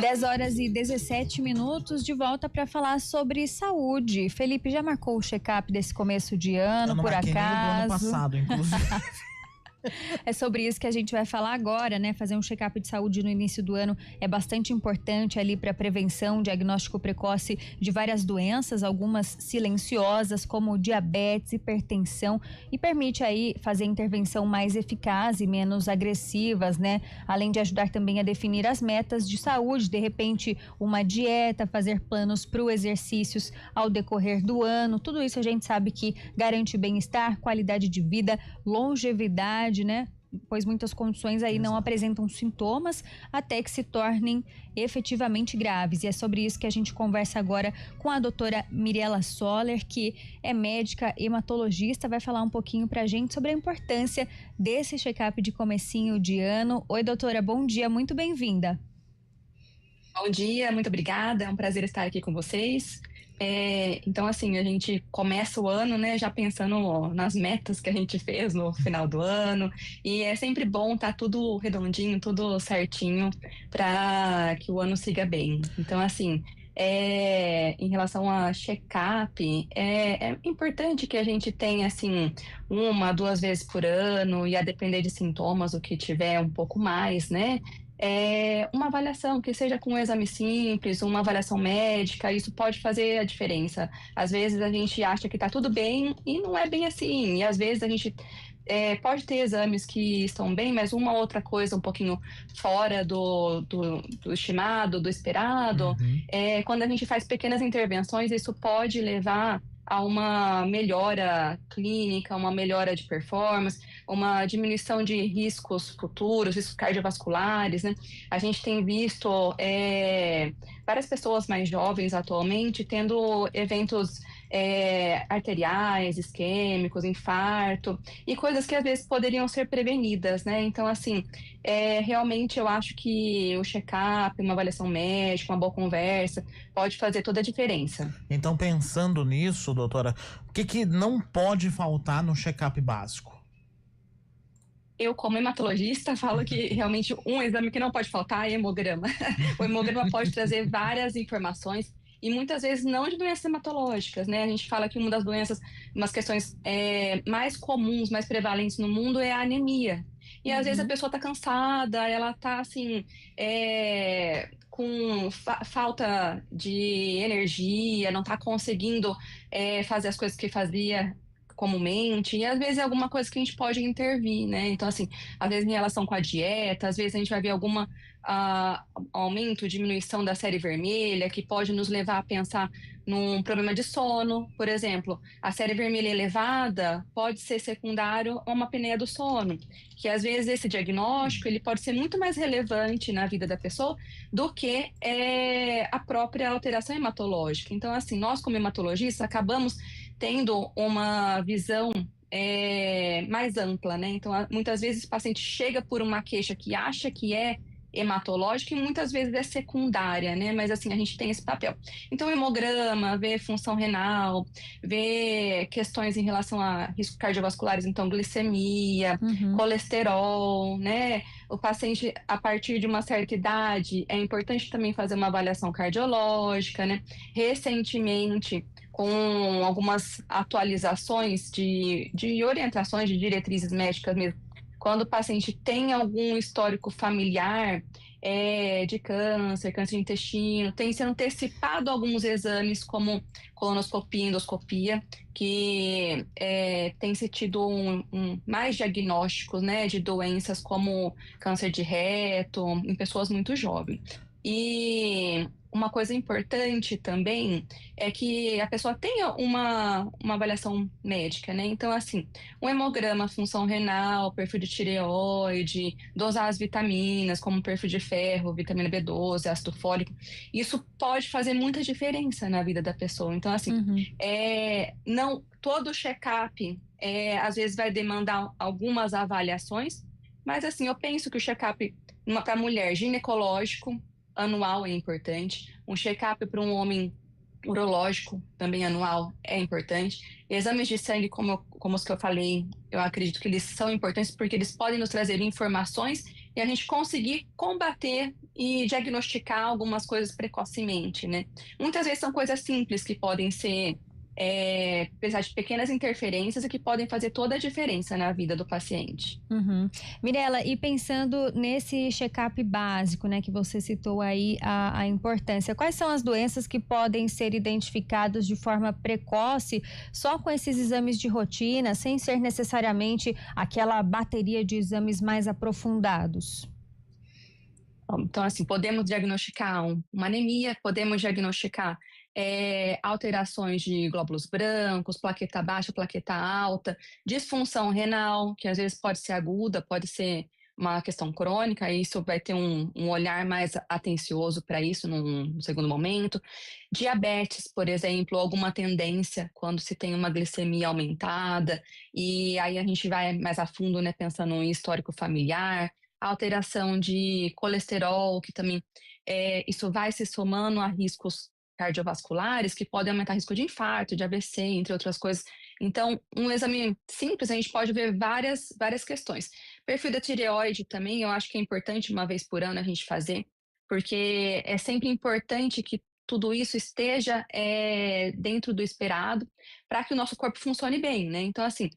10h17, de volta para falar sobre saúde. Felipe, já marcou o check-up desse começo de ano, por acaso? Eu não marquei nem o do ano passado, inclusive. É sobre isso que a gente vai falar agora, né? Fazer um check-up de saúde no início do ano é bastante importante ali para prevenção, diagnóstico precoce de várias doenças, algumas silenciosas, como diabetes, hipertensão, e permite aí fazer intervenção mais eficaz e menos agressivas, né? Além de ajudar também a definir as metas de saúde, de repente uma dieta, fazer planos para os exercícios ao decorrer do ano. Tudo isso a gente sabe que garante bem-estar, qualidade de vida, longevidade, né? Pois muitas condições aí não apresentam sintomas até que se tornem efetivamente graves. E é sobre isso que a gente conversa agora com a doutora Mirela Soller, que é médica hematologista, vai falar um pouquinho pra gente sobre a importância desse check-up de comecinho de ano. Oi, doutora, bom dia, muito bem-vinda. Bom dia, muito obrigada, é um prazer estar aqui com vocês. Então, assim, a gente começa o ano, né, já pensando nas metas que a gente fez no final do ano, e é sempre bom estar tudo redondinho, tudo certinho, para que o ano siga bem. Então, assim, em relação a check-up, é importante que a gente tenha, assim, 1, 2 vezes por ano, e a depender de sintomas, o que tiver um pouco mais, né? Uma avaliação, que seja com um exame simples, uma avaliação médica, isso pode fazer a diferença. Às vezes a gente acha que está tudo bem e não é bem assim, e às vezes a gente pode ter exames que estão bem, mas uma outra coisa um pouquinho fora do estimado, do esperado. Quando a gente faz pequenas intervenções, isso pode levar a uma melhora clínica, uma melhora de performance, uma diminuição de riscos futuros, riscos cardiovasculares, né? A gente tem visto várias pessoas mais jovens atualmente tendo eventos arteriais, isquêmicos, infarto, e coisas que às vezes poderiam ser prevenidas, né? Então, assim, realmente eu acho que o check-up, uma avaliação médica, uma boa conversa, pode fazer toda a diferença. Então, pensando nisso, doutora, o que não pode faltar no check-up básico? Eu, como hematologista, falo que realmente um exame que não pode faltar é hemograma. O hemograma pode trazer várias informações e muitas vezes não de doenças hematológicas, né? A gente fala que uma das doenças, umas questões mais comuns, mais prevalentes no mundo é a anemia. E às vezes a pessoa tá cansada, ela tá assim, com falta de energia, não tá conseguindo fazer as coisas que fazia comumente, e às vezes é alguma coisa que a gente pode intervir, né? Então, assim, às vezes em relação com a dieta, às vezes a gente vai ver alguma aumento, diminuição da série vermelha, que pode nos levar a pensar num problema de sono, por exemplo. A série vermelha elevada pode ser secundário a uma apneia do sono, que às vezes esse diagnóstico ele pode ser muito mais relevante na vida da pessoa do que a própria alteração hematológica. Então, assim, nós como hematologistas acabamos tendo uma visão mais ampla, né? Então, muitas vezes o paciente chega por uma queixa que acha que é hematológica e muitas vezes é secundária, né? Mas assim, a gente tem esse papel. Então, hemograma, ver função renal, ver questões em relação a riscos cardiovasculares, então glicemia, colesterol, né? O paciente, a partir de uma certa idade, é importante também fazer uma avaliação cardiológica, né? Recentemente, com algumas atualizações de orientações de diretrizes médicas mesmo, quando o paciente tem algum histórico familiar de câncer de intestino, tem se antecipado alguns exames como colonoscopia, endoscopia, que tem se tido mais diagnósticos, né, de doenças como câncer de reto em pessoas muito jovens. E uma coisa importante também é que a pessoa tenha uma avaliação médica, né? Então, assim, um hemograma, função renal, perfil de tireoide, dosar as vitaminas, como perfil de ferro, vitamina B12, ácido fólico, isso pode fazer muita diferença na vida da pessoa. Então, assim, não todo check-up às vezes vai demandar algumas avaliações, mas assim, eu penso que o check-up para mulher ginecológico anual é importante, um check-up para um homem urológico também anual é importante. Exames de sangue, como os que eu falei, eu acredito que eles são importantes porque eles podem nos trazer informações e a gente conseguir combater e diagnosticar algumas coisas precocemente, né? Muitas vezes são coisas simples que podem ser, apesar de pequenas interferências, e que podem fazer toda a diferença na vida do paciente. Uhum. Mirela, e pensando nesse check-up básico, né, que você citou aí a importância, quais são as doenças que podem ser identificadas de forma precoce só com esses exames de rotina, sem ser necessariamente aquela bateria de exames mais aprofundados? Então, assim, podemos diagnosticar uma anemia, podemos diagnosticar alterações de glóbulos brancos, plaqueta baixa, plaqueta alta, disfunção renal, que às vezes pode ser aguda, pode ser uma questão crônica, e isso vai ter um olhar mais atencioso para isso num segundo momento. Diabetes, por exemplo, alguma tendência quando se tem uma glicemia aumentada, e aí a gente vai mais a fundo, né, pensando em histórico familiar, alteração de colesterol, que também isso vai se somando a riscos cardiovasculares que podem aumentar o risco de infarto, de AVC, entre outras coisas. Então, um exame simples, a gente pode ver várias questões. Perfil da tireoide também, eu acho que é importante uma vez por ano a gente fazer, porque é sempre importante que tudo isso esteja dentro do esperado para que o nosso corpo funcione bem, né? Então, assim,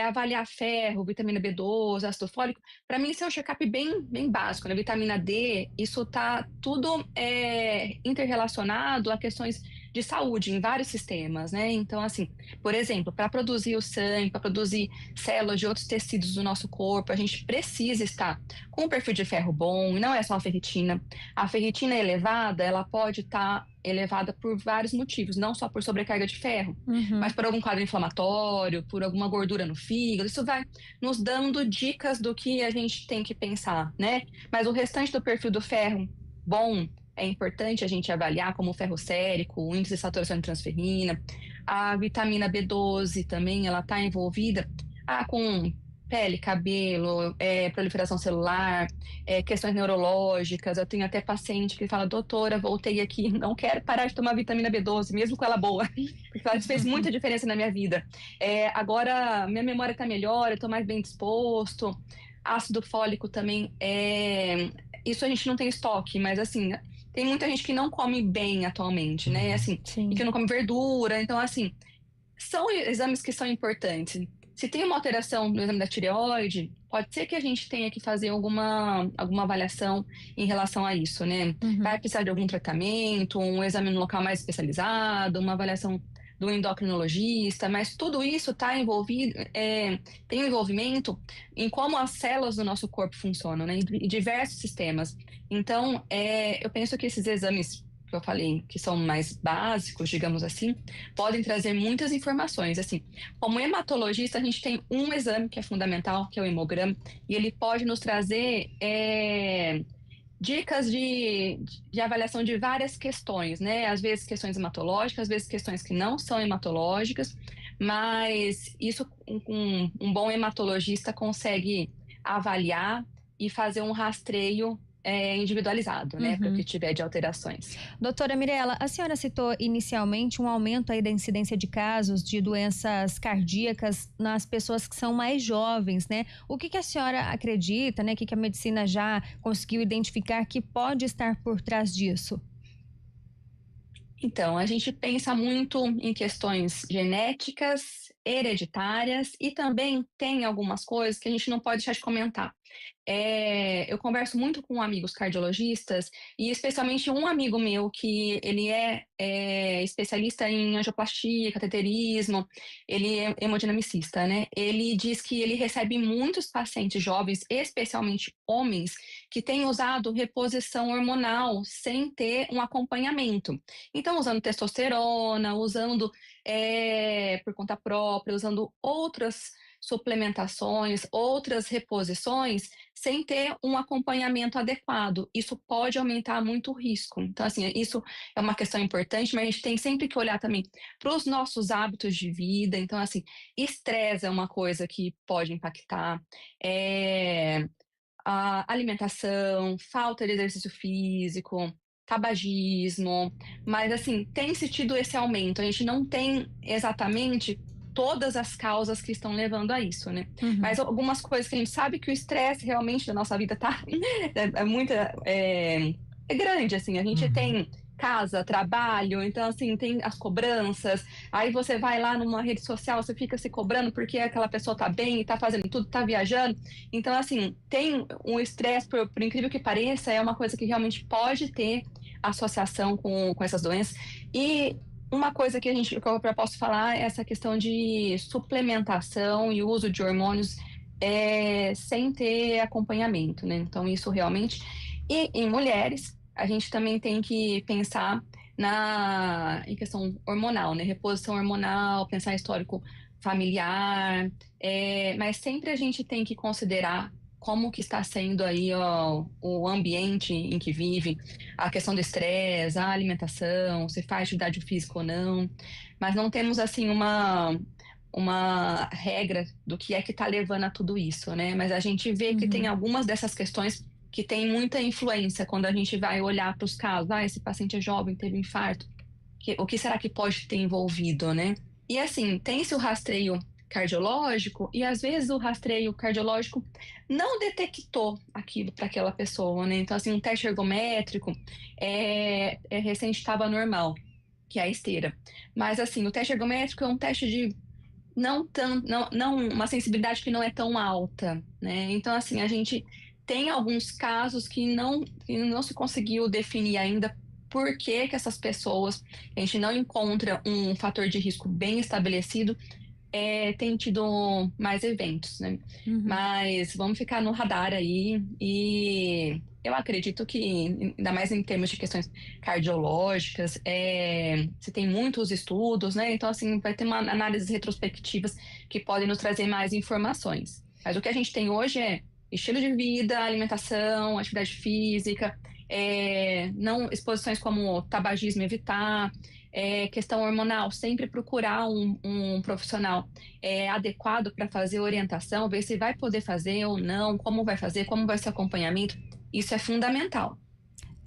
avaliar ferro, vitamina B12, ácido fólico, para mim isso é um check-up bem básico, né? Vitamina D, isso tá tudo interrelacionado a questões de saúde em vários sistemas, né? Então, assim, por exemplo, para produzir o sangue, para produzir células de outros tecidos do nosso corpo, a gente precisa estar com um perfil de ferro bom, e não é só a ferritina. A ferritina elevada, ela pode estar elevada por vários motivos, não só por sobrecarga de ferro, Uhum. mas por algum quadro inflamatório, por alguma gordura no fígado. Isso vai nos dando dicas do que a gente tem que pensar, né? Mas o restante do perfil do ferro bom é importante a gente avaliar, como o ferro sérico, o índice de saturação de transferrina, a vitamina B12 também, ela está envolvida com pele, cabelo, proliferação celular, questões neurológicas. Eu tenho até paciente que fala, doutora, voltei aqui, não quero parar de tomar vitamina B12, mesmo com ela boa, porque ela fez muita diferença na minha vida. Agora, minha memória está melhor, eu estou mais bem disposto. Ácido fólico também, isso a gente não tem estoque, mas assim, tem muita gente que não come bem atualmente, né? Assim, e que Sim. não come verdura, então assim, são exames que são importantes. Se tem uma alteração no exame da tireoide, pode ser que a gente tenha que fazer alguma avaliação em relação a isso, né? Uhum. Vai precisar de algum tratamento, um exame no local mais especializado, uma avaliação do endocrinologista, mas tudo isso está envolvido, tem um envolvimento em como as células do nosso corpo funcionam, né? Em diversos sistemas. Então, eu penso que esses exames que eu falei, que são mais básicos, digamos assim, podem trazer muitas informações. Assim, como hematologista, a gente tem um exame que é fundamental, que é o hemograma, e ele pode nos trazer dicas de avaliação de várias questões, né? Às vezes questões hematológicas, às vezes questões que não são hematológicas, mas isso um bom hematologista consegue avaliar e fazer um rastreio individualizado, né, para o que Uhum. tiver de alterações. Doutora Mirela, a senhora citou inicialmente um aumento aí da incidência de casos de doenças cardíacas nas pessoas que são mais jovens, né? O que a senhora acredita, né? O que a medicina já conseguiu identificar que pode estar por trás disso? Então, a gente pensa muito em questões genéticas, hereditárias, e também tem algumas coisas que a gente não pode deixar de comentar. Eu converso muito com amigos cardiologistas, e especialmente um amigo meu que ele é especialista em angioplastia, cateterismo, ele é hemodinamicista, né? Ele diz que ele recebe muitos pacientes jovens, especialmente homens, que têm usado reposição hormonal sem ter um acompanhamento. Então, usando testosterona, usando por conta própria, usando outras suplementações, outras reposições, sem ter um acompanhamento adequado. Isso pode aumentar muito o risco. Então, assim, isso é uma questão importante, mas a gente tem sempre que olhar também para os nossos hábitos de vida. Então, assim, estresse é uma coisa que pode impactar. A alimentação, falta de exercício físico, tabagismo, mas assim, tem se tido esse aumento. A gente não tem exatamente todas as causas que estão levando a isso, né? Uhum. Mas algumas coisas que a gente sabe que o estresse realmente da nossa vida tá é grande, assim. A gente tem casa, trabalho, então assim, tem as cobranças. Aí você vai lá numa rede social, você fica se cobrando porque aquela pessoa tá bem, tá fazendo tudo, tá viajando. Então, assim, tem um estresse, por incrível que pareça, é uma coisa que realmente pode ter associação com essas doenças. E uma coisa que que eu posso falar é essa questão de suplementação e uso de hormônios sem ter acompanhamento, né? Então, isso realmente. E em mulheres, a gente também tem que pensar em questão hormonal, né? Reposição hormonal, pensar em histórico familiar, mas sempre a gente tem que considerar como que está sendo aí o ambiente em que vive, a questão do estresse, a alimentação, se faz atividade física ou não, mas não temos assim uma regra do que é que está levando a tudo isso, né? Mas a gente vê que tem algumas dessas questões que tem muita influência quando a gente vai olhar para os casos. Esse paciente é jovem, teve infarto. O que será que pode ter envolvido, né? E assim, tem-se o rastreio cardiológico e às vezes o rastreio cardiológico não detectou aquilo para aquela pessoa, né? Então, assim, um teste ergométrico recente estava normal, que é a esteira. Mas, assim, o teste ergométrico é um teste de não uma sensibilidade que não é tão alta, né? Então, assim, a gente tem alguns casos que não se conseguiu definir ainda por que essas pessoas, a gente não encontra um fator de risco bem estabelecido, tem tido mais eventos, né? Mas vamos ficar no radar aí e eu acredito que, ainda mais em termos de questões cardiológicas, você tem muitos estudos, né? Então, assim, vai ter análises retrospectivas que podem nos trazer mais informações. Mas o que a gente tem hoje é estilo de vida, alimentação, atividade física, não exposições como tabagismo evitar, questão hormonal, sempre procurar um profissional adequado para fazer orientação, ver se vai poder fazer ou não, como vai fazer, como vai ser o acompanhamento, isso é fundamental.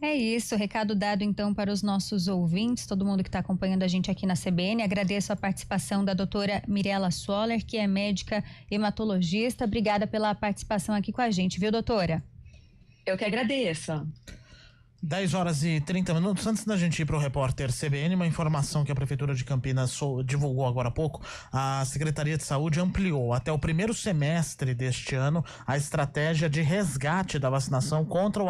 É isso, recado dado então para os nossos ouvintes, todo mundo que está acompanhando a gente aqui na CBN. Agradeço a participação da doutora Mirela Soller, que é médica hematologista. Obrigada pela participação aqui com a gente, viu, doutora? Eu que agradeço. 10h30. Antes da gente ir para o repórter CBN, uma informação que a Prefeitura de Campinas divulgou agora há pouco. A Secretaria de Saúde ampliou até o primeiro semestre deste ano a estratégia de resgate da vacinação contra o